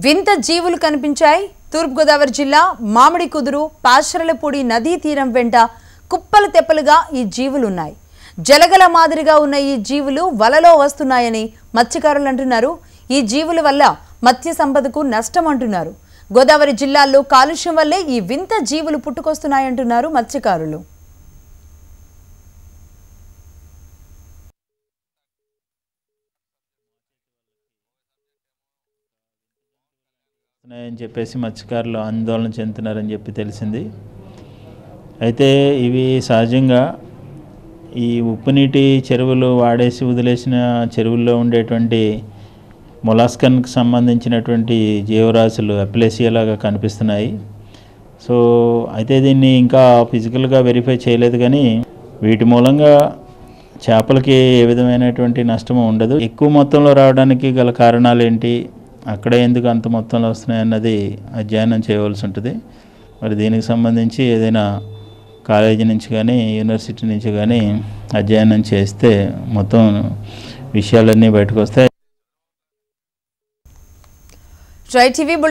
వింత జీవులు కనిపించాయి. తూర్పుగోదావరి జిల్లా మామిడి కుదురు పాశరలపూడి నదీ తీరం వెంట కుప్పలు తెప్పలుగా ఈ జీవులు ఉన్నాయి. జలగల మాదిరిగా ఉన్న ఈ జీవులు వలలో వస్తున్నాయని మత్స్యకారులు అంటున్నారు. ఈ జీవుల వల్ల మత్స్య సంపదకు నష్టం అంటున్నారు. గోదావరి జిల్లాల్లో కాలుష్యం వల్లే ఈ వింత జీవులు పుట్టుకొస్తున్నాయంటున్నారు మత్స్యకారులు. అని చెప్పేసి మత్స్యకారులు ఆందోళన చెందుతున్నారని చెప్పి తెలిసింది. అయితే ఇవి సహజంగా ఈ ఉప్పు నీటి చెరువులు వాడేసి వదిలేసిన చెరువుల్లో ఉండేటువంటి మొలాస్కన్కి సంబంధించినటువంటి జీవరాశులు అప్లేసియాలాగా కనిపిస్తున్నాయి. సో అయితే దీన్ని ఇంకా ఫిజికల్గా వెరిఫై చేయలేదు, కానీ వీటి మూలంగా చేపలకి ఏ విధమైనటువంటి నష్టము ఉండదు. ఎక్కువ మొత్తంలో రావడానికి గల కారణాలు ఏంటి, అక్కడ ఎందుకు అంత మొత్తంలో వస్తున్నాయి అన్నది అధ్యయనం చేయవలసి ఉంటుంది. మరి దీనికి సంబంధించి ఏదైనా కాలేజీ నుంచి కానీ యూనివర్సిటీ నుంచి కానీ అధ్యయనం చేస్తే మొత్తం విషయాలన్నీ బయటకు వస్తాయి.